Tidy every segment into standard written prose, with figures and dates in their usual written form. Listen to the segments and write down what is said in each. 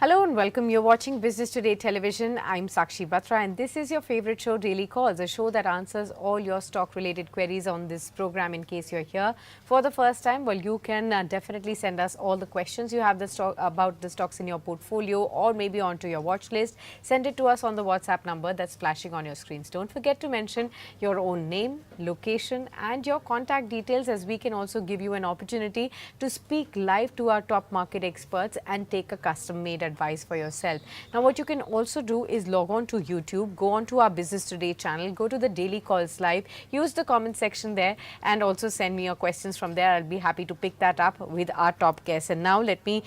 Hello and welcome. You're watching Business Today Television. I'm Sakshi Batra and this is your favorite show, Daily Calls, a show that answers all your stock-related queries on this program. In case you're here for the first time, well, you can definitely send us all the questions you have about the stocks in your portfolio or maybe onto your watch list. Send it to us on the WhatsApp number that's flashing on your screens. Don't forget to mention your own name, location and your contact details, as we can also give you an opportunity to speak live to our top market experts and take a custom-made advice for yourself. Now, what you can also do is log on to YouTube, go on to our Business Today channel, go to the Daily Calls Live, use the comment section there and also send me your questions from there. I'll be happy to pick that up with our top guests. And now let me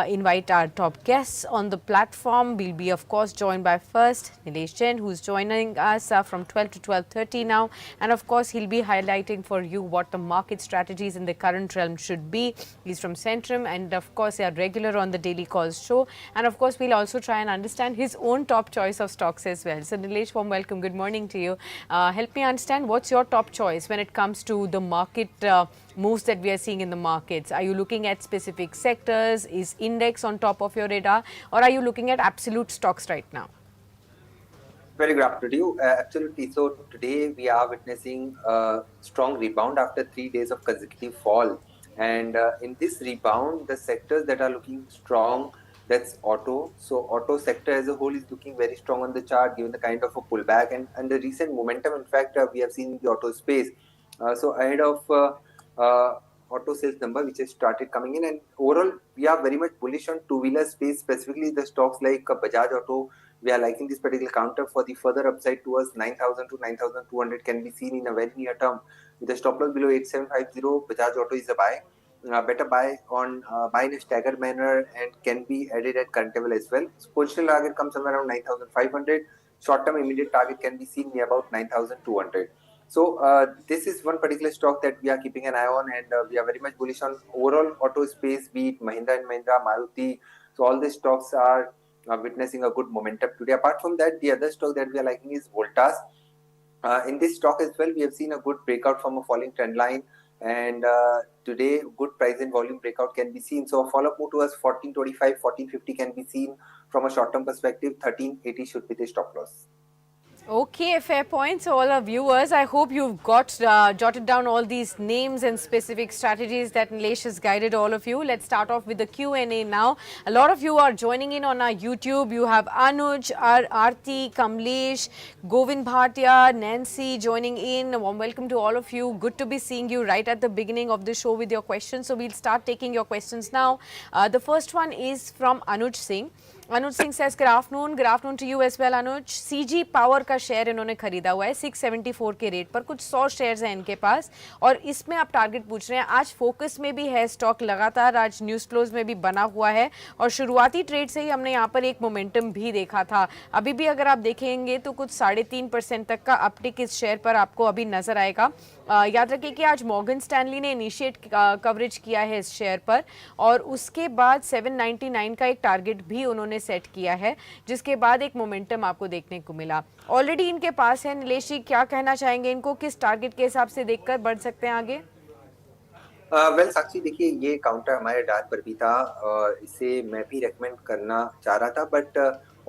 invite our top guests on the platform. We'll be, of course, joined by first Nilesh Jain, who's joining us from 12 to 12:30 now. And of course, he'll be highlighting for you what the market strategies in the current realm should be. He's from Centrum and of course, a regular on the Daily Calls show. And of course, we'll also try and understand his own top choice of stocks as well. So Nilesh, warm welcome. Good morning to you. Help me understand, what's your top choice when it comes to the market moves that we are seeing in the markets? Are you looking at specific sectors? Is index on top of your radar? Or are you looking at absolute stocks right now? Very good afternoon to you. Absolutely. So today we are witnessing a strong rebound after 3 days of consecutive fall. And in this rebound, the sectors that are looking strong, that's auto. So auto sector as a whole is looking very strong on the chart, given the kind of a pullback and the recent momentum. In fact, we have seen in the auto space. So ahead of auto sales number, which has started coming in, and overall we are very much bullish on two-wheeler space, specifically the stocks like Bajaj Auto. We are liking this particular counter for the further upside towards 9,000 to 9,200 can be seen in a very near term. With the stop loss below 8750, Bajaj Auto is a buy. Better buy on buy in a staggered manner and can be added at current level as well. So positional target comes somewhere around 9,500. Short term immediate target can be seen near about 9,200. So this is one particular stock that we are keeping an eye on, and we are very much bullish on overall auto space, be it Mahindra and Mahindra, Maruti. So all these stocks are witnessing a good momentum today. Apart from that, the other stock that we are liking is Voltas. In this stock as well, we have seen a good breakout from a falling trend line, and today good price and volume breakout can be seen. So a follow-up move towards 1425, 1450 can be seen from a short-term perspective. 1380 should be the stop loss. Okay, fair point. So all our viewers, I hope you've got jotted down all these names and specific strategies that Nilesh has guided all of you. Let's start off with the Q&A now. A lot of you are joining in on our YouTube. You have Anuj, Aarti, Kamlesh, Govind Bhatia, Nancy joining in. A warm welcome to all of you. Good to be seeing you right at the beginning of the show with your questions. So we'll start taking your questions now. The first one is from Anuj Singh. Anuj Singh says, good afternoon to you as well, Anuj. CG Power का share इन्होंने खरीदा हुआ है 674 के rate पर, कुछ 100 shares हैं इनके पास और इसमें आप टारगेट पूछ रहे हैं. आज फोकस में भी है स्टॉक, लगातार आज न्यूज़ फ्लोज में भी बना हुआ है और शुरुआती ट्रेड से ही हमने यहाँ पर एक मोमेंटम भी देखा था. अभी भी अगर आप देखेंगे तो कुछ 3.5% तक का अपटिक इस शेयर पर आपको अभी नजर आएगा. याद रखिए कि आज मॉर्गन स्टैनली ने इनिशिएट कवरेज किया है इस शेयर पर और उसके बाद 799 का एक टारगेट भी उन्होंने सेट किया है, जिसके बाद एक मोमेंटम आपको देखने को मिला. ऑलरेडी इनके पास है. नीलेश जी, क्या कहना चाहेंगे, इनको किस टारगेट के हिसाब से देखकर बढ़ सकते हैं आगे? वेल साक्षी, देखिए ये काउंटर हमारे डार्ट पर भी था और इसे मैं भी रेकमेंड करना चाह रहा था, बट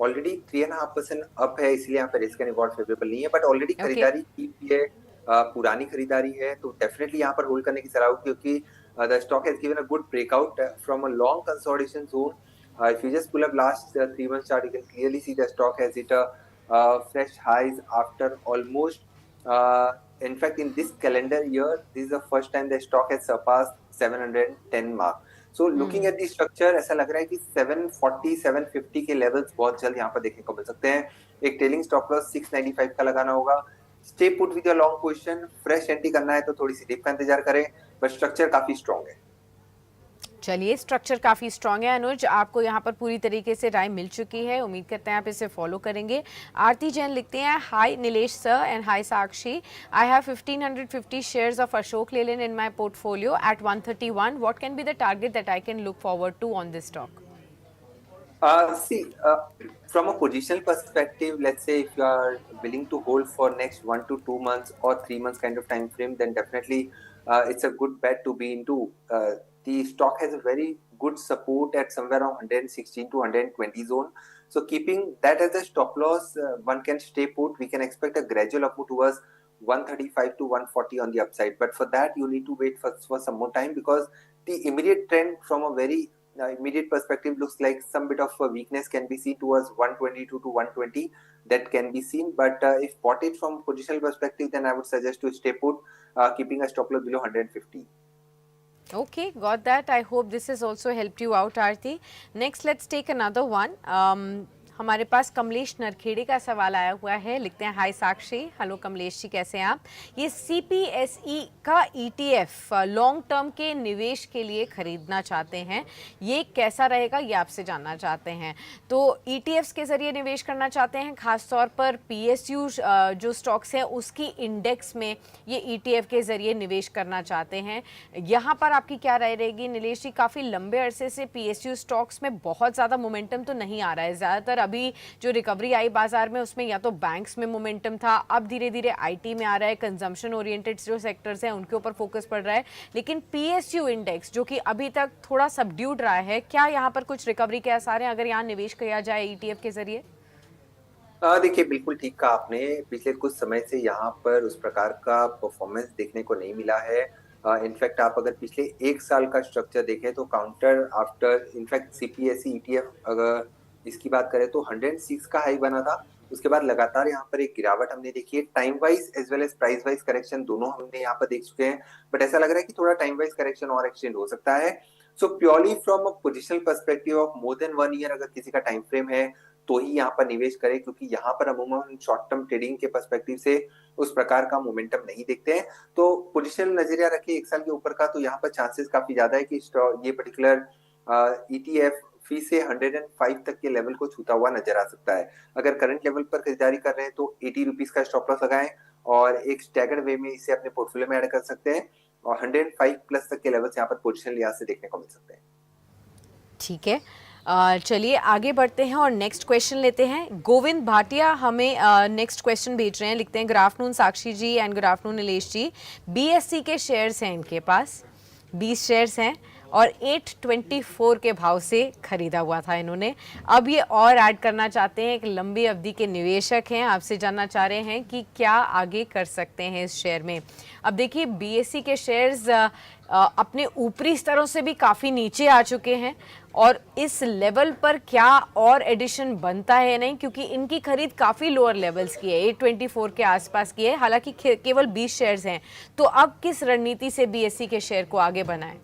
ऑलरेडी 3.5% अप है, इसलिए यहाँ पे रिस्क एंड रिवॉर्ड फेवरेबल नहीं है. बट ऑलरेडी खरीदारी की है, पुरानी खरीदारी है, तो डेफिनेटली यहाँ पर होल्ड करने की सलाह होगी, क्योंकि the stock has given a good breakout from a long consolidation zone. If you just pull up last 3 months chart, you can clearly see the stock has hit a fresh highs after almost in fact in this calendar year, this is the first time the stock has surpassed 710 mark. So looking at the structure, ऐसा लग रहा है कि 740 750 के levels बहुत जल्द यहाँ पर देखने को मिल सकते हैं. एक ट्रेलिंग स्टॉप लॉस 695 का लगाना होगा. Stay put with your long position. Fresh entry करना है तो थोड़ी सी डिप का इंतजार करें, बट स्ट्रक्चर काफी स्ट्रॉन्ग है. चलिए, स्ट्रक्चर काफ़ी स्ट्रांग है. अनुज, आपको यहाँ पर पूरी तरीके से राय मिल चुकी है, उम्मीद करते हैं आप इसे फॉलो करेंगे. आरती जैन लिखते हैं, hi Nilesh sir and hi Sakshi, I have 1550 shares of Ashok Leyland in my portfolio at 131. What can be the target that I can look forward to on this stock? See, from a positional perspective, let's say if you are willing to hold for next 1 to 2 months or 3 months kind of time frame, then definitely it's a good bet to be into. The stock has a very good support at somewhere around 116 to 120 zone. So keeping that as a stop loss, one can stay put. We can expect a gradual upward towards 135 to 140 on the upside. But for that, you need to wait for some more time, because the immediate trend from a very immediate perspective looks like some bit of a weakness can be seen towards 122 to 120. That can be seen. But if bought it from positional perspective, then I would suggest to stay put, keeping a stop loss below 150. Okay, got that. I hope this has also helped you out, Aarti. Next, let's take another one. हमारे पास कमलेश नरखेड़े का सवाल आया हुआ है, लिखते हैं hi साक्षी। Hello Kamlesh ji, कैसे हैं आप? ये CPSE का ETF लॉन्ग टर्म के निवेश के लिए खरीदना चाहते हैं, ये कैसा रहेगा ये आपसे जानना चाहते हैं। तो ETFs के ज़रिए निवेश करना चाहते हैं, खासतौर पर PSU जो स्टॉक्स हैं उसकी इंडेक्स में ये ETF के ज़रिए निवेश करना चाहते हैं। यहाँ पर आपकी क्या राय रहेगी नीलेश जी? काफ़ी लंबे अरसे से PSU स्टॉक्स में बहुत ज़्यादा मोमेंटम तो नहीं आ रहा है, ज़्यादातर अभी जो रिकवरी आई बाजार में उसमें या तो बैंक्स में मोमेंटम था, अब धीरे धीरे IT में आ रहा है, कंजम्पशन ओरिएंटेड जो सेक्टर्स हैं उनके ऊपर फोकस पड़ रहा है। लेकिन PSU इंडेक्स जो कि अभी तक थोड़ा सबड्यूड रहा है, क्या यहाँ पर कुछ रिकवरी के आसार हैं अगर यहाँ निवेश किया जाए ETF के जरिए? देखिए, बिल्कुल ठीक कहा आपने। पिछले कुछ समय से यहाँ पर उस प्रकार का परफॉर्मेंस देखने को नहीं मिला है। इनफैक्ट आप अगर पिछले एक साल का स्ट्रक्चर देखें तो counter after in fact CPSE ETF अगर इसकी बात करें तो 106 का हाई बना था। उसके बाद लगातार यहाँ पर एक गिरावट हमने देखी है। Time wise as well as price wise correction दोनों हमने यहाँ पर देख चुके हैं, बट ऐसा लग रहा है कि थोड़ा टाइम वाइज करेक्शन और एक्सटेंड हो सकता है। So purely from a positional perspective of more than 1 year अगर किसी का टाइम फ्रेम है तो ही यहाँ पर निवेश करें, क्योंकि यहाँ पर अमूमन शॉर्ट टर्म ट्रेडिंग के पर्सपेक्टिव से उस प्रकार का मोमेंटम नहीं देखते हैं। तो पोजिशनल नजरिया रखिए एक साल के ऊपर का, तो यहाँ पर चांसेस काफी ज्यादा है कि ये पर्टिकुलर ETF फी से 105 तक के लेवल को छूता हुआ नजर आ सकता है। अगर करंट लेवल पर खरीदारी कर रहे हैं तो 80 रुपीज का स्टॉप लॉस लगाएं और एक स्टैगर्ड वे में इसे अपने पोर्टफोलियो में ऐड कर सकते हैं, और 105 प्लस तक के लेवल यहाँ पर पोजिशनल लिहाज से देखने को मिल सकते हैं। ठीक है, चलिए आगे बढ़ते हैं और नेक्स्ट क्वेश्चन लेते हैं। गोविंद भाटिया हमें नेक्स्ट क्वेश्चन भेज रहे हैं, लिखते हैं good afternoon Sakshi ji and good afternoon Nilesh ji. BSE के शेयर्स हैं इनके पास, 20 शेयर्स हैं और 824 के भाव से खरीदा हुआ था इन्होंने। अब ये और ऐड करना चाहते हैं, एक लंबी अवधि के निवेशक हैं, आपसे जानना चाह रहे हैं कि क्या आगे कर सकते हैं इस शेयर में। अब देखिए BSE के शेयर्स अपने ऊपरी स्तरों से भी काफ़ी नीचे आ चुके हैं और इस लेवल पर क्या और एडिशन बनता है नहीं, क्योंकि इनकी खरीद काफ़ी लोअर लेवल्स की है, 824 के आसपास की है, हालांकि केवल 20 शेयर्स हैं। तो अब किस रणनीति से BSE के शेयर को आगे बनाएं?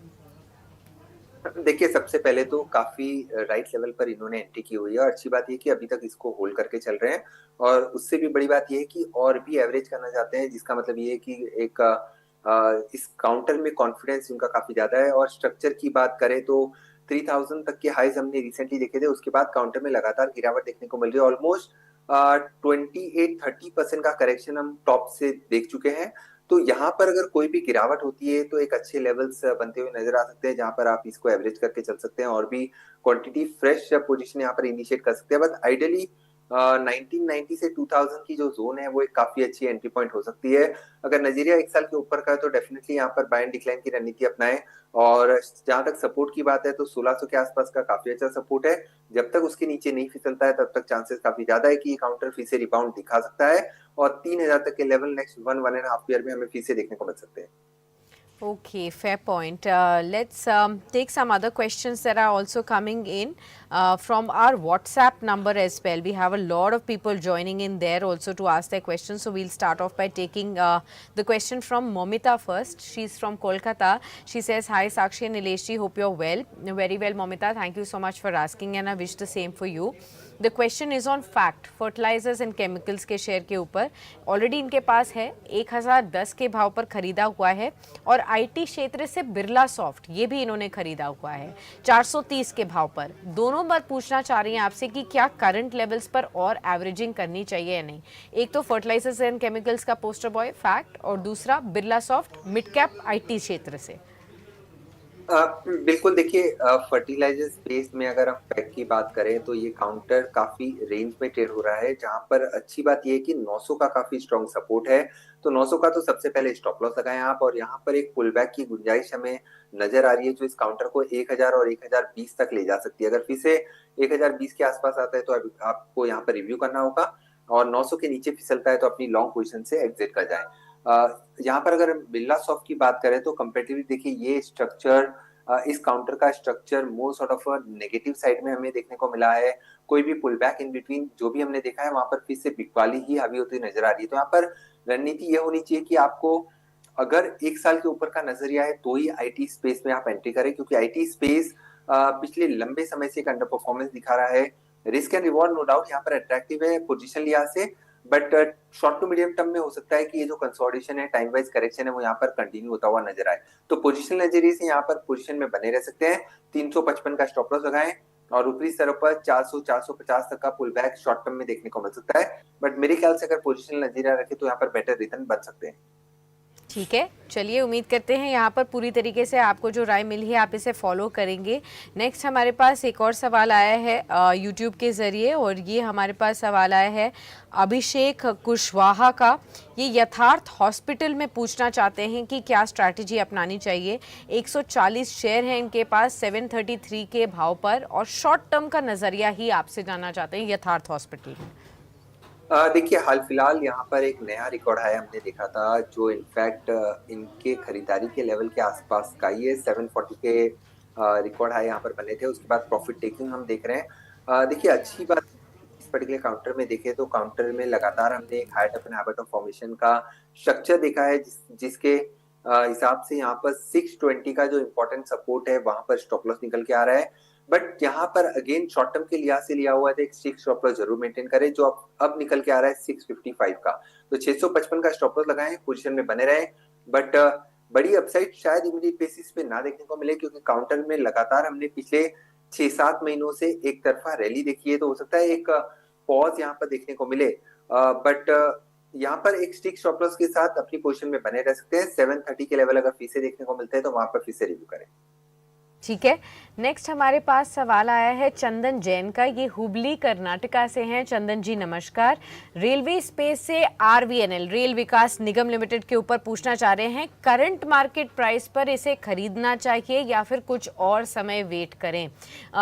देखिए, सबसे पहले तो काफी राइट लेवल पर इन्होंने एंट्री की हुई है और अच्छी बात ये कि अभी तक इसको होल्ड करके चल रहे हैं, और उससे भी बड़ी बात ये है कि और भी एवरेज करना चाहते हैं, जिसका मतलब ये है कि एक इस काउंटर में कॉन्फिडेंस उनका काफी ज्यादा है। और स्ट्रक्चर की बात करें तो 3000 तक के हाईज हमने रिसेंटली देखे थे, उसके बाद काउंटर में लगातार गिरावट देखने को मिल रही है। ऑलमोस्ट 28-30% का करेक्शन हम टॉप से देख चुके हैं। तो यहाँ पर अगर कोई भी गिरावट होती है तो एक अच्छे लेवल्स बनते हुए नजर आ सकते हैं, जहां पर आप इसको एवरेज करके चल सकते हैं और भी क्वांटिटी फ्रेश पोजीशन यहाँ पर इनिशिएट कर सकते हैं। बट आइडियली 1990 से 2000 की जो जोन है वो एक काफी अच्छी एंट्री पॉइंट हो सकती है। अगर नजरिया एक साल के ऊपर का है तो डेफिनेटली यहाँ पर बाय एंड डिक्लाइन की रणनीति अपनाएं। और जहां तक सपोर्ट की बात है तो 1600 के आसपास का काफी अच्छा सपोर्ट है। जब तक उसके नीचे नहीं फिसलता है तब तक चांसेस काफी ज्यादा है कि ये काउंटर फिर से रिबाउंड दिखा सकता है, और 3000 तक के लेवल नेक्स्ट 1.5 ईयर में हमें फिर से देखने को मिल सकते हैं। Okay, fair point. Let's take some other questions that are also coming in from our WhatsApp number as well. We have a lot of people joining in there also to ask their questions. So we'll start off by taking the question from Momita first. She's from Kolkata. She says, "Hi Sakshi and Nilesh ji, hope you're well." Very well, Momita. Thank you so much for asking, and I wish the same for you. The question is on fact fertilizers and chemicals के share के ऊपर। Already इनके पास है 1010 के भाव पर खरीदा हुआ है, और IT क्षेत्र से बिरला सॉफ्ट ये भी इन्होंने खरीदा हुआ है 430 के भाव पर। दोनों बात पूछना चाह रही हैं आपसे कि क्या करंट लेवल्स पर और एवरेजिंग करनी चाहिए या नहीं। एक तो फर्टिलाइजर्स एंड केमिकल्स का पोस्टर बॉय फैक्ट, और दूसरा Birla soft mid cap IT क्षेत्र से। बिल्कुल देखिए, फर्टिलाइजर स्पेस में अगर हम पैक की बात करें तो ये काउंटर काफी रेंज में ट्रेड हो रहा है, जहां पर अच्छी बात ये है कि 900 का काफी स्ट्रॉन्ग सपोर्ट है। तो 900 का तो सबसे पहले स्टॉप लॉस लगाएं आप, और यहाँ पर एक पुल बैक की गुंजाइश हमें नजर आ रही है जो इस काउंटर को 1000 और 1020 तक ले जा सकती है। अगर फिर से 1020 के आसपास आता है तो आपको यहाँ पर रिव्यू करना होगा, और 900 के नीचे फिसलता है तो अपनी लॉन्ग पोजीशन से एग्जिट कर जाएं। यहाँ पर अगर बिरला सॉफ्ट की बात करें तो कंपेरेटिवली देखिए ये स्ट्रक्चर, इस काउंटर का structure more sort of negative side में हमें देखने को मिला है। कोई भी पुल बैक इन बिटवीन जो भी हमने देखा है वहां पर फिर से बिकवाली ही हावी होती नजर आ रही है। तो यहाँ पर रणनीति ये होनी चाहिए कि आपको अगर एक साल के ऊपर का नजरिया है तो ही आईटी स्पेस में आप एंट्री करें, क्योंकि आईटी स्पेस पिछले लंबे समय से एक अंडर परफॉर्मेंस दिखा रहा है। Risk and reward no doubt यहाँ पर अट्रैक्टिव है पोजीशन लिहाज से, but short to medium term में हो सकता है कि ये जो कंसोलिडेशन है, टाइम वाइज करेक्शन है, वो यहाँ पर कंटिन्यू होता हुआ नजर आए। तो पोजीशन नजरिए से यहाँ पर पोजीशन में बने रह सकते हैं। 355 का स्टॉप लॉस लगाएं, और ऊपरी स्तर पर 400 450 तक का पुल बैक शॉर्ट टर्म में देखने को मिल सकता है। बट मेरे ख्याल से अगर पोजीशन नजरिया रखे तो यहाँ पर बेटर रिटर्न बन सकते हैं। ठीक है, चलिए उम्मीद करते हैं यहाँ पर पूरी तरीके से आपको जो राय मिली है आप इसे फॉलो करेंगे। नेक्स्ट हमारे पास एक और सवाल आया है यूट्यूब के ज़रिए, और ये हमारे पास सवाल आया है अभिषेक कुशवाहा का। ये यथार्थ हॉस्पिटल में पूछना चाहते हैं कि क्या स्ट्रैटेजी अपनानी चाहिए। 140 शेयर हैं इनके पास 733 के भाव पर, और शॉर्ट टर्म का नज़रिया ही आपसे जानना चाहते हैं यथार्थ हॉस्पिटल में। देखिए, हाल फिलहाल यहाँ पर एक नया रिकॉर्ड है, हमने देखा था जो इनफैक्ट इनके खरीदारी के लेवल के आसपास का ही है। 740 के रिकॉर्ड है यहाँ पर बने थे। उसके बाद प्रॉफिट टेकिंग हम देख रहे हैं। देखिए, अच्छी बात इस पर्टिकुलर काउंटर में देखे तो काउंटर में लगातार हमने एक height and habit of formation का स्ट्रक्चर देखा है, जिसके हिसाब से यहाँ पर 620 का जो इम्पोर्टेंट सपोर्ट है वहां पर स्टॉप लॉस निकल के आ रहा है। बट यहाँ पर अगेन शॉर्ट टर्म के लिहाज से लिया हुआ है, एक स्टिक स्टॉप लॉस जरूर मेंटेन करें, जो अब निकल के आ रहा है 655 का। तो 655 का स्टॉप लॉस लगाएं, पोजीशन में बने रहें। बट बड़ी अपसाइड शायद इमीडिएट बेसिस पे ना देखने को मिले, क्योंकि काउंटर में लगातार हमने पिछले 6-7 महीनों से एक तरफा रैली देखी है। तो हो सकता है एक पॉज यहाँ पर देखने को मिले, बट यहाँ पर एक स्टिक स्टॉप लॉस के साथ अपनी पोजीशन में बने रह सकते हैं। 730 के लेवल अगर फिर से देखने को मिलते हैं तो वहां पर फिर से रिव्यू करें। ठीक है, नेक्स्ट हमारे पास सवाल आया है चंदन जैन का। ये हुबली कर्नाटका से हैं। चंदन जी नमस्कार। रेलवे स्पेस से आरवीएनएल रेल विकास निगम लिमिटेड के ऊपर पूछना चाह रहे हैं, करंट मार्केट प्राइस पर इसे खरीदना चाहिए या फिर कुछ और समय वेट करें।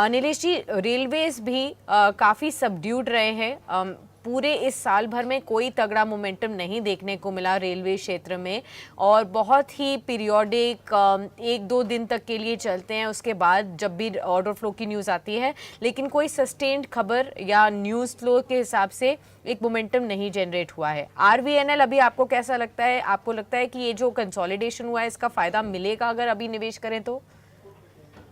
नीलेश जी, रेलवेज भी काफ़ी सबड्यूड रहे हैं। पूरे इस साल भर में कोई तगड़ा मोमेंटम नहीं देखने को मिला रेलवे क्षेत्र में, और बहुत ही पीरियोडिक 1-2 दिन तक के लिए चलते हैं, उसके बाद जब भी ऑर्डर फ्लो की न्यूज़ आती है, लेकिन कोई सस्टेन्ड खबर या न्यूज़ फ्लो के हिसाब से एक मोमेंटम नहीं जनरेट हुआ है। आरवीएनएल अभी आपको कैसा लगता है? आपको लगता है कि ये जो कंसोलिडेशन हुआ है इसका फ़ायदा मिलेगा अगर अभी निवेश करें तो?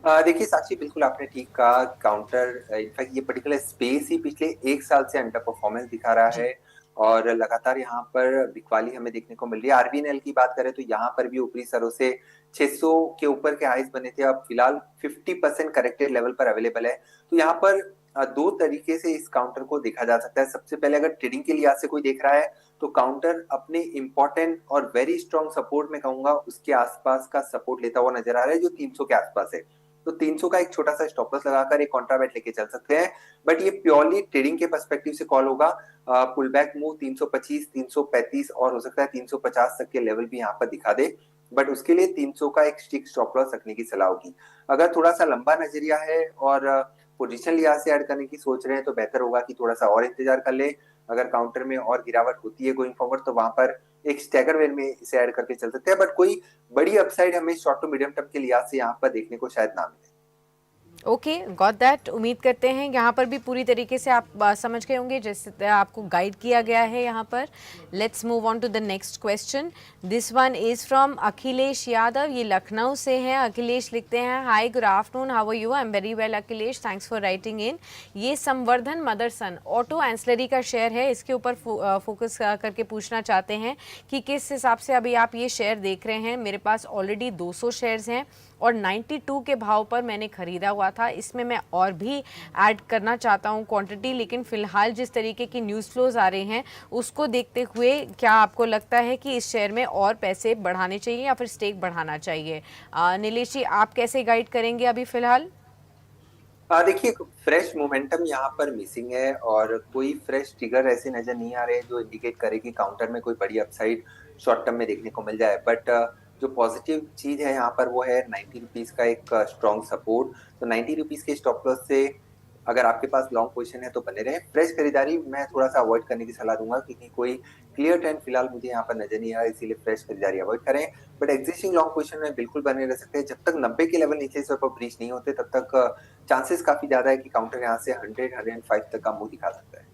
देखिए साक्षी, बिल्कुल आपने ठीक कहा। काउंटर इनफैक्ट ये पर्टिकुलर स्पेस ही पिछले एक साल से अंडर परफॉर्मेंस दिखा रहा है, और लगातार यहाँ पर बिकवाली हमें देखने को मिल रही है। आरबीएनएल की बात करें तो यहाँ पर भी ऊपरी सरों से 600 के ऊपर के हाइज बने थे, अब फिलहाल 50% करेक्टेड लेवल पर अवेलेबल है। तो यहाँ पर दो तरीके से इस काउंटर को देखा जा सकता है। सबसे पहले अगर ट्रेडिंग के लिहाज से कोई देख रहा है तो काउंटर अपने इंपॉर्टेंट और वेरी स्ट्रॉन्ग सपोर्ट में कहूंगा उसके आसपास का सपोर्ट लेता हुआ नजर आ रहा है, जो 300 के आसपास है। तो 300 का एक छोटा सा स्टॉप लॉस लगाकर एक कॉन्ट्राबैट लेके चल सकते हैं, बट ये प्योरली ट्रेडिंग के पर्सपेक्टिव से कॉल होगा। पुल बैक मूव 325, 335 और हो सकता है 350 तक के लेवल भी यहाँ पर दिखा दे, बट उसके लिए 300 का एक स्टिक स्टॉप लॉस रखने की सलाह होगी। अगर थोड़ा सा लंबा नजरिया है और पोजीशन लिहाज से ऐड करने की सोच रहे हैं तो बेहतर होगा कि थोड़ा सा और इंतजार कर ले। अगर काउंटर में और गिरावट होती है गोइंग फॉरवर्ड तो वहां पर एक स्टैगर वेल में इसे ऐड करके चल सकते हैं, बट कोई बड़ी अपसाइड हमें शॉर्ट टू मीडियम टर्म के लिहाज से यहाँ पर देखने को शायद ना मिले। Okay, got that. उम्मीद करते हैं यहाँ पर भी पूरी तरीके से आप समझ गए होंगे जैसे आपको गाइड किया गया है यहाँ पर। Let's move on to the next question. This one is from Akhilesh Yadav. ये लखनऊ से हैं। अखिलेश लिखते हैं, hi good afternoon, how are you? I am very well Akhilesh, thanks for writing in. ये संवर्धन मदरसन ऑटो एंसलरी का शेयर है, इसके ऊपर फोकस करके पूछना चाहते हैं कि किस हिसाब से अभी आप ये शेयर देख रहे हैं। मेरे पास ऑलरेडी 200 शेयर्स हैं और 92 के भाव पर मैंने खरीदा हुआ था। इसमें मैं और भी ऐड करना चाहता हूँ क्वांटिटी, लेकिन फिलहाल जिस तरीके की न्यूज़ फ्लोज आ रहे हैं उसको देखते हुए क्या आपको लगता है कि इस शेयर में और पैसे बढ़ाने चाहिए या फिर स्टेक बढ़ाना चाहिए? नीलेश जी, आप कैसे गाइड करेंगे अभी फिलहाल? देखिए, फ्रेश मोमेंटम यहाँ पर मिसिंग है और कोई फ्रेश ट्रिगर ऐसे नजर नहीं आ रहे हैं जो इंडिकेट करे कि काउंटर में कोई बड़ी अपसाइड शॉर्ट टर्म में देखने को मिल जाए। बट जो पॉजिटिव चीज है यहाँ पर वो है 90 रुपीज का एक स्ट्रॉन्ग सपोर्ट। तो 90 रुपीज के स्टॉप लॉस से अगर आपके पास लॉन्ग पोजीशन है तो बने रहे। फ्रेश खरीदारी मैं थोड़ा सा अवॉइड करने की सलाह दूंगा, क्योंकि कोई क्लियर ट्रेंड फिलहाल मुझे यहाँ पर नजर नहीं आ रहा, इसीलिए फ्रेश खरीदारी अवॉइड करें। बट एग्जिस्टिंग लॉन्ग पोजीशन में बिल्कुल बने रह सकते हैं। जब तक 90 के लेवल नीचे से ऊपर ब्रीच नहीं होते तब तक चांसेस काफी ज्यादा है कि काउंटर यहाँ से 100-105 तक का मुंह दिखा सकता है।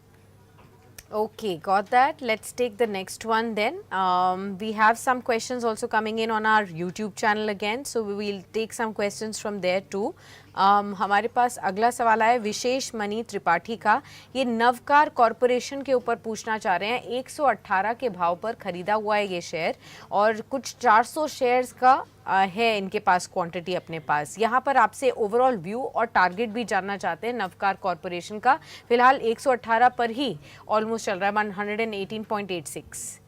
Okay, got that. Let's take the next one then. We have some questions also coming in on our YouTube channel again, so we will take some questions from there too. हमारे पास अगला सवाल आया विशेष मणि त्रिपाठी का। ये नवकार कॉरपोरेशन के ऊपर पूछना चाह रहे हैं। 118 के भाव पर खरीदा हुआ है ये शेयर और कुछ 400 शेयर्स का है इनके पास क्वांटिटी अपने पास। यहाँ पर आपसे ओवरऑल व्यू और टारगेट भी जानना चाहते हैं नवकार कॉरपोरेशन का। फिलहाल 118 पर ही ऑलमोस्ट चल रहा है, 118.86।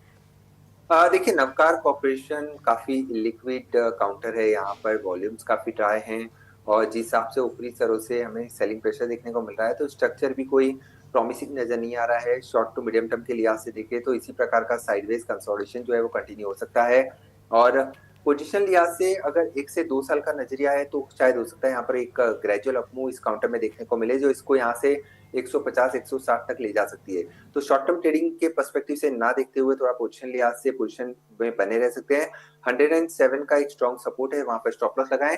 देखिए, नवकार कॉर्पोरेशन काफी लिक्विड काउंटर है। यहाँ पर वॉल्यूम्स काफी ड्राई हैं और जिस हिसाब से ऊपरी स्तरों से हमें सेलिंग प्रेशर देखने को मिल रहा है तो स्ट्रक्चर भी कोई प्रॉमिसिंग नजर नहीं आ रहा है। शॉर्ट टू मीडियम टर्म के लिहाज से देखें तो इसी प्रकार का साइडवेज कंसोलिडेशन जो है वो कंटिन्यू हो सकता है। और पोजीशन लिहाज से अगर 1 से 2 साल का नजरिया है तो शायद हो सकता है यहाँ पर एक ग्रेजुअल अपमूव इस काउंटर में देखने को मिले, जो इसको यहाँ से 150-160 तक ले जा सकती है। तो शॉर्ट टर्म ट्रेडिंग के पर्सपेक्टिव से ना देखते हुए थोड़ा पोजीशन लिहाज से पोजीशन में बने रह सकते हैं। 107 का एक स्ट्रॉन्ग सपोर्ट है, वहां पर स्टॉप लॉस लगाएं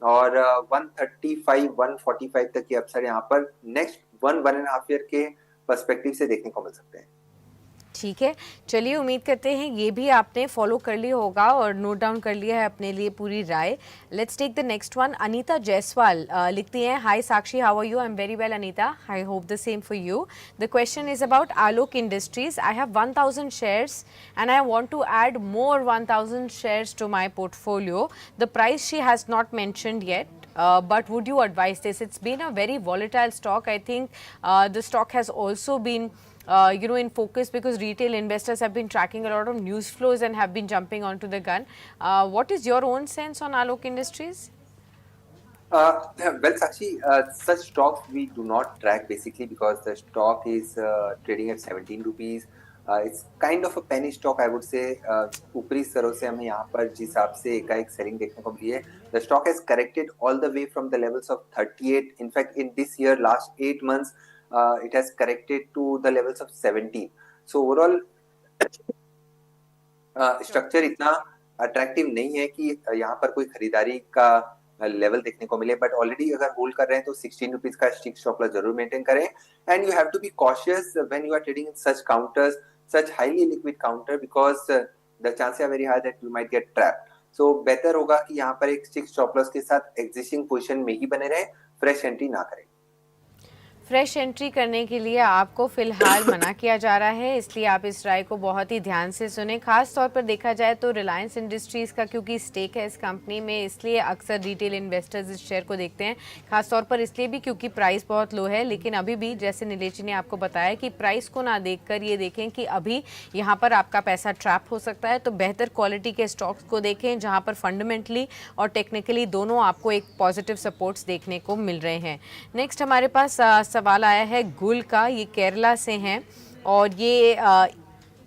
और 135-145 तक की अपसाइड यहाँ पर नेक्स्ट 1-1.5 ईयर के पर्सपेक्टिव से देखने को मिल सकते हैं। ठीक है, चलिए उम्मीद करते हैं ये भी आपने फॉलो कर लिया होगा और नोट डाउन कर लिया है अपने लिए पूरी राय। Let's take the next one. Anita Jaiswal लिखती हैं, hi Sakshi, how are you? I am very well Anita, I hope the same for you. The question is about Alok Industries. I have 1000 shares and I want to add more 1000 shares to my portfolio. The price she has not mentioned yet. But would you advise this? It's been a very volatile stock. I think the stock has also been in focus because retail investors have been tracking a lot of news flows and have been jumping onto the gun. What is your own sense on Alok Industries? Well, Sakshi, such stocks we do not track basically because the stock is trading at 17 rupees. It's kind of a penny stock, I would say. ऊपरी स्तरों से हमें यहाँ पर जिस हिसाब से एकाएक सेलिंग देखने को मिली है, the stock has corrected all the way from the levels of 38. In fact, in this year, last 8 months, it has corrected to the levels of 17. So overall, structure इतना अट्रैक्टिव नहीं है कि यहाँ पर कोई खरीदारी का लेवल देखने को मिले। बट ऑलरेडी अगर होल्ड कर रहे हैं तो 16 रुपीज का स्टिक स्टॉप लॉस जरूर मेंटेन करें। And you have to be cautious when you are trading in such counters, such highly liquid counter, because the chances are very high that you might get trapped. So better होगा कि यहाँ पर एक stick stop loss के साथ existing position में ही बने रहे, फ्रेश एंट्री ना करें। फ्रेश एंट्री करने के लिए आपको फिलहाल मना किया जा रहा है, इसलिए आप इस राय को बहुत ही ध्यान से सुने। खास तौर पर देखा जाए तो रिलायंस इंडस्ट्रीज़ का क्योंकि स्टेक है इस कंपनी में, इसलिए अक्सर रिटेल इन्वेस्टर्स इस शेयर को देखते हैं। खास तौर पर इसलिए भी क्योंकि प्राइस बहुत लो है, लेकिन अभी भी जैसे नीलेश जी ने आपको बताया कि प्राइस को ना देखकर ये देखें कि अभी यहाँ पर आपका पैसा ट्रैप हो सकता है, तो बेहतर क्वालिटी के स्टॉक्स को देखें जहाँ पर फंडामेंटली और टेक्निकली दोनों आपको एक पॉजिटिव सपोर्ट्स देखने को मिल रहे हैं। नेक्स्ट हमारे पास सवाल आया है गुल का, ये केरला से हैं और ये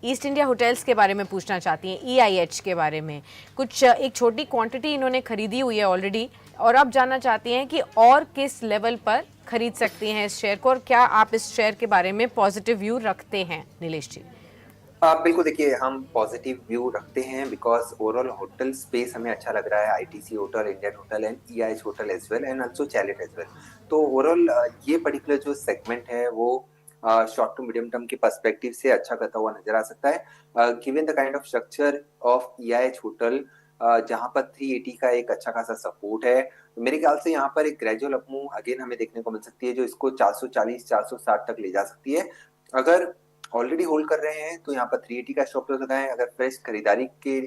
ईस्ट इंडिया होटल्स के बारे में पूछना चाहती हैं, EIH के बारे में। कुछ एक छोटी क्वांटिटी इन्होंने खरीदी हुई है ऑलरेडी और अब जानना चाहती हैं कि और किस लेवल पर खरीद सकती हैं इस शेयर को, और क्या आप इस शेयर के बारे में पॉजिटिव व्यू रखते हैं नीलेश जी? बिल्कुल, देखिए हम पॉजिटिव व्यू रखते हैं बिकॉज ओवरऑल होटल स्पेस हमें अच्छा लग रहा है। ITC hotel, Indian hotel and EIH hotel as well and also Chalet as well. तो ओवरऑल ये पर्टिकुलर जो सेगमेंट है वो शॉर्ट टू मीडियम टर्म के पर्सपेक्टिव से अच्छा करता हुआ नजर आ सकता है, given the kind of structure of EIH hotel जहां पर 380 का एक अच्छा खासा सपोर्ट है। तो मेरे ख्याल से यहाँ पर एक ग्रेजुअल अपमूव अगेन हमें देखने को मिल सकती है जो इसको 440-460 तक ले जा सकती है। अगर ऑलरेडी होल्ड कर रहे हैं तो यहाँ पर 380 का स्टॉप लॉस लगाएं। अगर फ्रेश खरीदारी के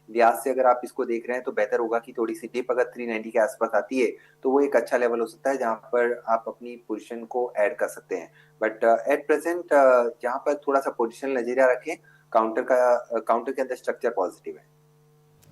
लिहाज से अगर आप इसको देख रहे हैं तो बेहतर होगा कि थोड़ी सी डिप अगर 390 के आसपास आती है तो वो एक अच्छा लेवल हो सकता है जहां पर आप अपनी पोजीशन को ऐड कर सकते हैं। बट एट प्रेजेंट जहां पर थोड़ा सा पोजीशन नजरिया रखें, काउंटर के अंदर स्ट्रक्चर पॉजिटिव है।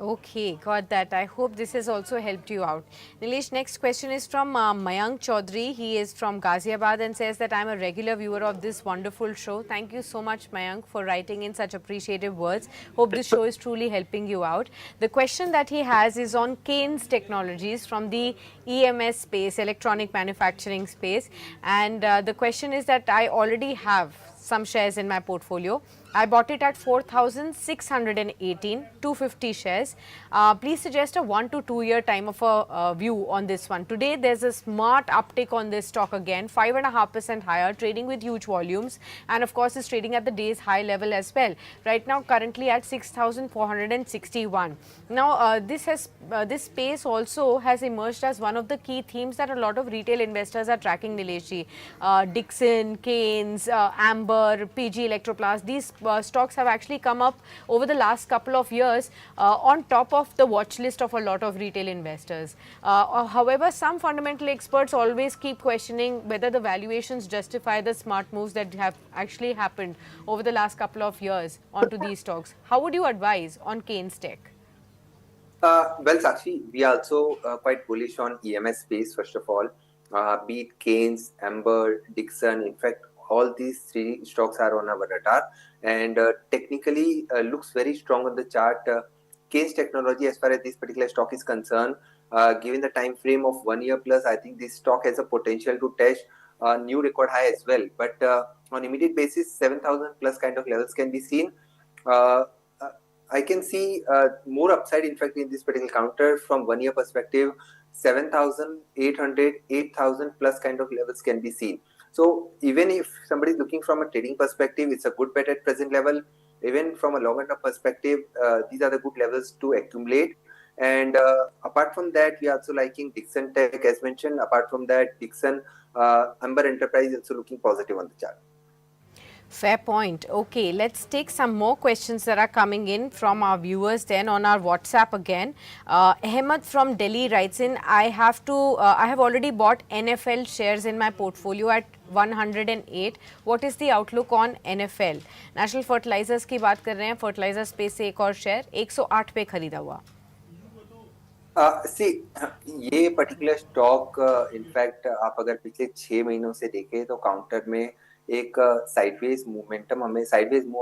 Okay, got that. I hope this has also helped you out. Nilesh, next question is from Mayank Chaudhary. He is from Ghaziabad and says that I'm a regular viewer of this wonderful show. Thank you so much, Mayank, for writing in such appreciative words. Hope this show is truly helping you out. The question that he has is on Keynes Technologies from the EMS space, electronic manufacturing space. And the question is that I already have some shares in my portfolio. I bought it at 4,618, 250 shares. Please suggest a 1 to 2 year time of a view on this one. Today there's a smart uptick on this stock again, 5.5% higher, trading with huge volumes, and of course is trading at the day's high level as well. Right now currently at 6,461. Now this space also has emerged as one of the key themes that a lot of retail investors are tracking, Nilesh ji. Dixon, Keynes, Amber, PG Electroplast, these stocks have actually come up over the last couple of years on top of the watch list of a lot of retail investors. However, some fundamental experts always keep questioning whether the valuations justify the smart moves that have actually happened over the last couple of years onto these stocks. How would you advise on Keynes Tech? Well, Sakshi, we are also quite bullish on EMS space, first of all. Be it Keynes, Amber, Dixon, in fact, all these three stocks are on our radar and technically looks very strong on the chart. Keynes Technology, as far as this particular stock is concerned, given the time frame of 1 year plus, I think this stock has a potential to test a new record high as well. But on immediate basis, 7,000 plus kind of levels can be seen. Uh, I can see more upside, in fact, in this particular counter from 1 year perspective. 7,800, 8,000 plus kind of levels can be seen. So even if somebody is looking from a trading perspective, it's a good bet at present level. Even from a longer term perspective, these are the good levels to accumulate. And apart from that, we are also liking Dixon Tech, as mentioned. Apart from that, Dixon, Amber Enterprise also looking positive on the chart. Fair point. Okay, let's take some more questions that are coming in from our viewers then on our WhatsApp again. Ahmed from Delhi writes in, I have already bought NFL shares in my portfolio at 108. What is the outlook on NFL? National Fertilizers की बात कर रहे हैं, fertilizer space से एक और share 108 पे खरीदा हुआ. सी ये पर्टिकुलर स्टॉक इनफैक्ट आप अगर पिछले 6 महीनों से देखें तो काउंटर में एक साइडवेज मूव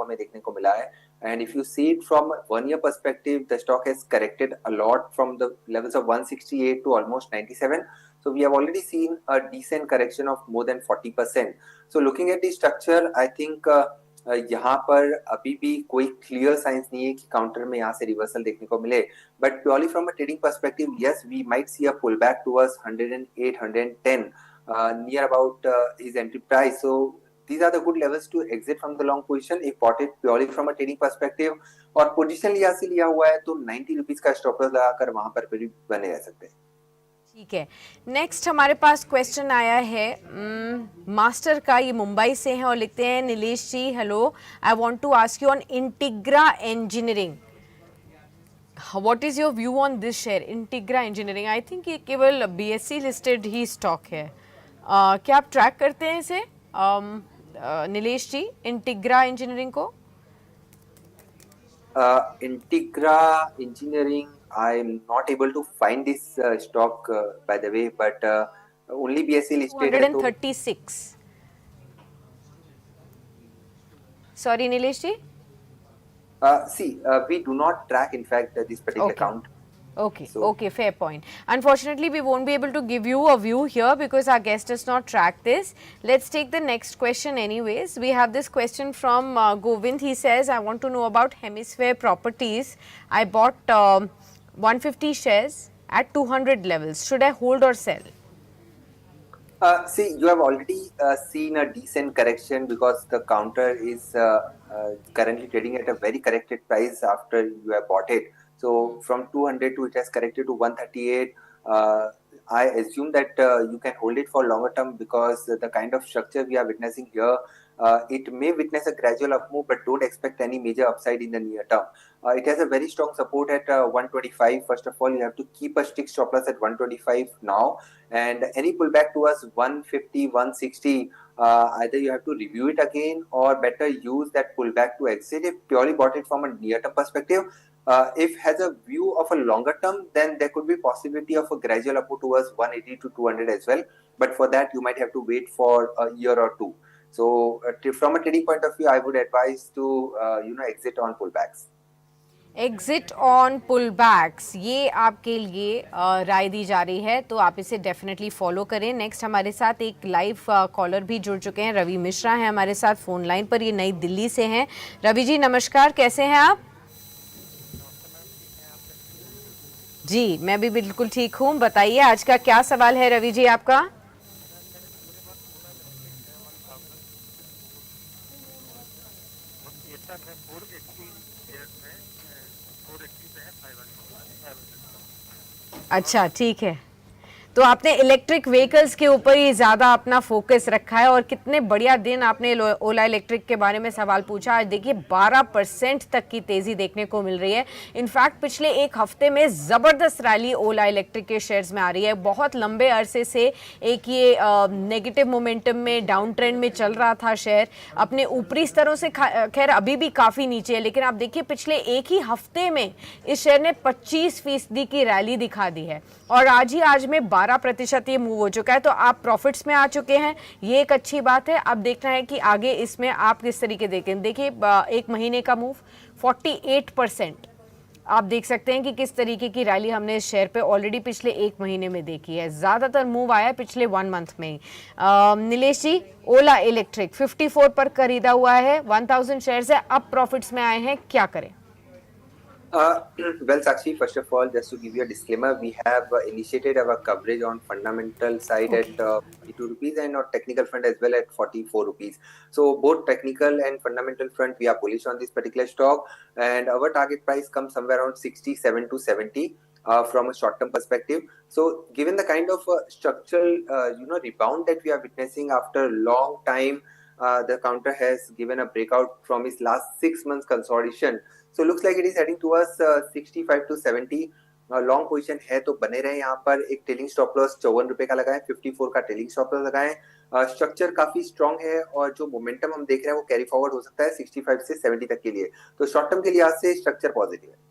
हमें देखने को मिला है. And if you see it from 1 year perspective, the stock has corrected a lot from the levels of 168 to almost 97. So we have already seen a decent correction of more than 40%. So looking at the structure, I think यहाँ पर अभी भी कोई clear signs नहीं है कि counter में यहाँ से रिवर्सल देखने को मिले. But purely from a trading perspective, yes, we might see a pull back towards 108, 110 near about his entry price. So these are the good levels to exit from the long position if bought it purely from a trading perspective. और position लिया से लिया हुआ है तो 90 rupees का stop loss लगाकर वहां पर भी बने रह सकते हैं. ठीक है. नेक्स्ट हमारे पास क्वेश्चन आया है मास्टर का, ये मुंबई से हैं और लिखते हैं, Nilesh ji hello, I want to ask you on Integra Engineering. What is your view on this share Integra Engineering? I think ये केवल बीएससी लिस्टेड ही स्टॉक है. क्या आप ट्रैक करते हैं इसे नीलेश जी, इंटीग्रा इंजीनियरिंग को? इंटीग्रा engineering, I'm not able to find this stock by the way, but only BSE listed 236. Sorry, Nilesh ji. See, we do not track, in fact, this particular account. Okay, so, okay, fair point. Unfortunately, we won't be able to give you a view here because our guest does not track this. Let's take the next question anyways. We have this question from Govind. He says, I want to know about Hemisphere Properties. I bought 150 shares at 200 levels. Should I hold or sell? See, you have already seen a decent correction because the counter is currently trading at a very corrected price after you have bought it. So from 200 to it has corrected to 138. I assume that you can hold it for longer term because the kind of structure we are witnessing here, it may witness a gradual up move, but don't expect any major upside in the near term. It has a very strong support at 125. First of all, you have to keep a strict stop loss at 125 now, and any pullback towards 150, 160, either you have to review it again or better use that pullback to exit. If purely bought it from a near term perspective, if has a view of a longer term, then there could be possibility of a gradual upward towards 180 to 200 as well. But for that, you might have to wait for a year or two. So, from a trading point of view, I would advise to exit on pullbacks. Exit on pull backs, ये आपके लिए राय दी जा रही है, तो आप इसे definitely follow करें. नेक्स्ट हमारे साथ एक लाइव कॉलर भी जुड़ चुके हैं. रवि मिश्रा हैं हमारे साथ फोन लाइन पर, ये नई दिल्ली से हैं. रवि जी नमस्कार, कैसे हैं आप? जी मैं भी बिल्कुल ठीक हूँ. बताइए आज का क्या सवाल है रवि जी आपका? अच्छा ठीक है, तो आपने इलेक्ट्रिक व्हीकल्स के ऊपर ही ज़्यादा अपना फोकस रखा है और कितने बढ़िया दिन आपने ओला इलेक्ट्रिक के बारे में सवाल पूछा. आज देखिए 12% तक की तेज़ी देखने को मिल रही है. इनफैक्ट पिछले एक हफ्ते में ज़बरदस्त रैली ओला इलेक्ट्रिक के शेयर्स में आ रही है. बहुत लंबे अरसे से एक ये नेगेटिव मोमेंटम में डाउन ट्रेंड में चल रहा था शेयर, अपने ऊपरी स्तरों से खैर अभी भी काफ़ी नीचे है, लेकिन आप देखिए पिछले एक ही हफ्ते में इस शेयर ने 25% की रैली दिखा दी है और आज में 12% ये मूव हो चुका है. तो आप प्रॉफिट्स में आ चुके हैं, ये एक अच्छी बात है. अब देखना है कि आगे इसमें आप किस तरीके देखें. देखिए एक महीने का मूव 48%, आप देख सकते हैं कि किस तरीके की रैली हमने इस शेयर पे ऑलरेडी पिछले एक महीने में देखी है. ज़्यादातर मूव आया पिछले 1 मंथ में. नीलेश जी, ओला इलेक्ट्रिक 54 पर खरीदा हुआ है, 1000 शेयर्स है, अब प्रॉफिट्स में आए हैं, क्या करें? Well, Sakshi, first of all, just to give you a disclaimer, we have initiated our coverage on fundamental side at 42 rupees and on technical front as well at 44 rupees. So both technical and fundamental front, we are bullish on this particular stock, and our target price comes somewhere around 67 to 70 from a short-term perspective. So given the kind of structural, rebound that we are witnessing after a long time, the counter has given a breakout from its last 6 months consolidation. So looks like it is heading towards 65 to 70. Long position है तो बने रहे. यहाँ पर एक telling stop loss 54 रुपए का लगाएं, 54 का टेलिंग स्टॉप लॉस लगाएं. स्ट्रक्चर काफी स्ट्रांग है और जो मोमेंटम हम देख रहे हैं वो कैरी फॉरवर्ड हो सकता है 65 से 70 तक के लिए. तो शॉर्ट टर्म के लिहाज से स्ट्रक्चर पॉजिटिव है.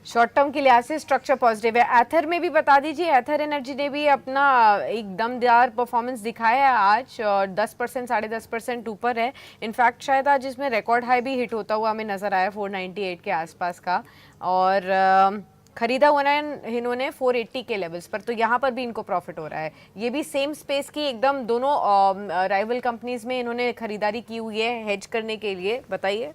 शॉर्ट टर्म के लिहाज से स्ट्रक्चर पॉजिटिव है. एथर में भी बता दीजिए, एथर एनर्जी ने भी अपना एक दमदार परफॉर्मेंस दिखाया है आज, और 10% 10.5% ऊपर है. इनफैक्ट शायद आज इसमें रिकॉर्ड हाई भी हिट होता हुआ हमें नजर आया 498 के आसपास का, और खरीदा हुआ है इन्होंने 480 के लेवल्स पर, तो यहाँ पर भी इनको प्रॉफिट हो रहा है. ये भी सेम स्पेस की एकदम दोनों राइवल कंपनीज में इन्होंने खरीदारी की हुई है हेज करने के लिए. बताइए.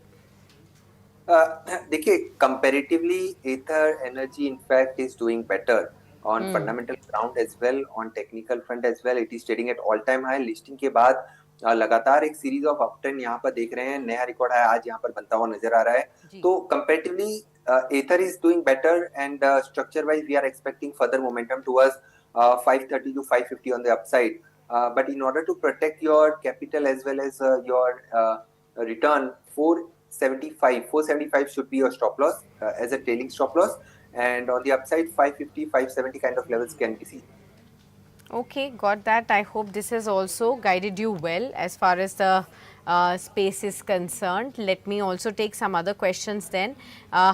देखिए comparatively Ather energy in fact is doing better on fundamental ground as well, on technical front as well. It is trading at all time high. Listing के बाद लगातार एक सीरीज ऑफ अपट्रेंड यहाँ पर देख रहे हैं. नया रिकॉर्ड है आज यहाँ पर बनता हुआ नजर आ रहा है. तो comparatively Ather is doing better and structure wise we are expecting further momentum towards 530 to 550 on the upside. But in order to protect your capital as well as your return, 475 should be your stop loss as a trailing stop loss, and on the upside 550 570 kind of levels can be seen. Okay, got that. I hope this has also guided you well as far as the space is concerned. Let me also take some other questions then.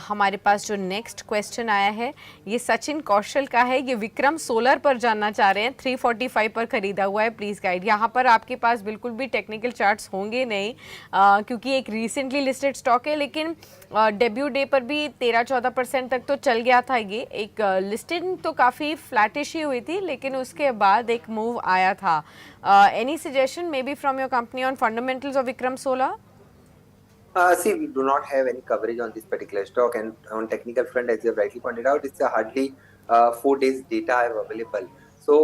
हमारे पास जो next question आया है ये सचिन कौशल का है. ये Vikram solar पर जानना चाह रहे हैं, 345 पर खरीदा हुआ है, प्लीज़ गाइड. यहाँ पर आपके पास बिल्कुल भी टेक्निकल चार्ट्स होंगे नहीं क्योंकि एक रिसेंटली लिस्टेड स्टॉक है, लेकिन डेब्यू डे पर भी 13-14% तक तो चल गया था. ये एक लिस्टिंग तो काफ़ी फ्लैटिश ही हुई थी, लेकिन उसके बाद एक मूव आया था. Any suggestion maybe from your company on fundamentals of Vikram Solar? See, we do not have any coverage on this particular stock, and on technical front, as you have rightly pointed out, it's a hardly 4 days data available. So,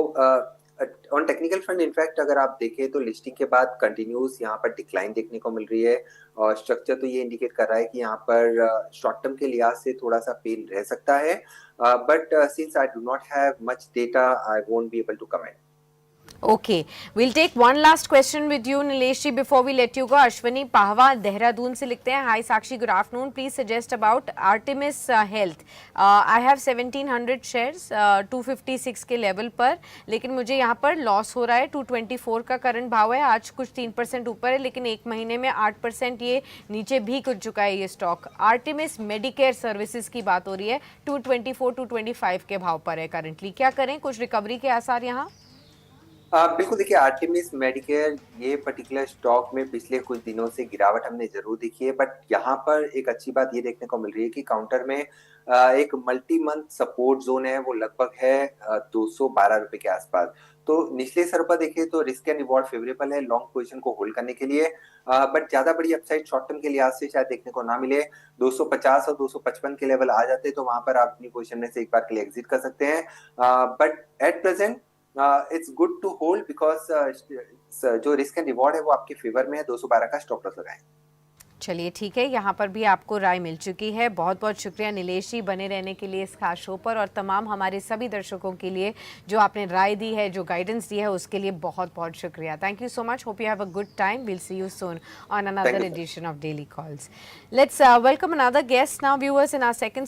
on technical front, in fact, अगर आप देखें तो listing के बाद continuous यहाँ पर decline देखने को मिल रही है, और स्ट्रक्चर तो ये इंडिकेट कर रहा है कि यहाँ पर शॉर्ट टर्म के लिहाज से थोड़ा सा पेन रह सकता है. But since I do not have much data, I won't be able to comment. Okay, we'll take one last question with you, Nilesh ji, before we let you go. Ashwini Pahwa, Dehradun से लिखते हैं, Hi Sakshi, good afternoon. Please suggest about Artemis Health. I have 1700 shares, 256 के level पर, लेकिन मुझे यहाँ पर loss हो रहा है. 224 का करंट भाव है, आज कुछ 3% ऊपर है, लेकिन एक महीने में 8% ये नीचे भी कुछ चुका है ये स्टॉक. आर्टिमिस मेडिकेयर सर्विसेज की बात हो रही है, 224 225 के भाव पर है करंटली. क्या करें, कुछ रिकवरी के आसार यहाँ? बिल्कुल, देखिए आर्टिमिस मेडिकेयर ये पर्टिकुलर स्टॉक में पिछले कुछ दिनों से गिरावट हमने जरूर देखी है, बट यहाँ पर एक अच्छी बात ये देखने को मिल रही है कि काउंटर में एक मल्टी मंथ सपोर्ट जोन है, वो लगभग है 212 रुपए के आसपास. तो निचले स्तर पर देखिए तो रिस्क एंड रिवॉर्ड फेवरेबल है लॉन्ग पोजीशन को होल्ड करने के लिए, बट ज्यादा बड़ी अपसाइड शॉर्ट टर्म के लिहाज से शायद देखने को ना मिले. 250 और 255 के लेवल आ जाते तो वहां पर आप अपनी पोजीशन में से एक बार के लिए एग्जिट कर सकते हैं, but at present it's good to hold because जो रिस्क एंड रिवॉर्ड है वो आपके फेवर में है. 212 का स्टॉप लॉस लगाएं. चलिए ठीक है, यहाँ पर भी आपको राय मिल चुकी है. बहुत बहुत शुक्रिया नीलेश जी बने रहने के लिए इस खास शो पर, और तमाम हमारे सभी दर्शकों के लिए जो आपने राय दी है, जो गाइडेंस दी है, उसके लिए बहुत बहुत शुक्रिया. Thank you so much. Hope you have a good time. Will see you soon on another edition of daily calls. Let's welcome another guest now, viewers, in our second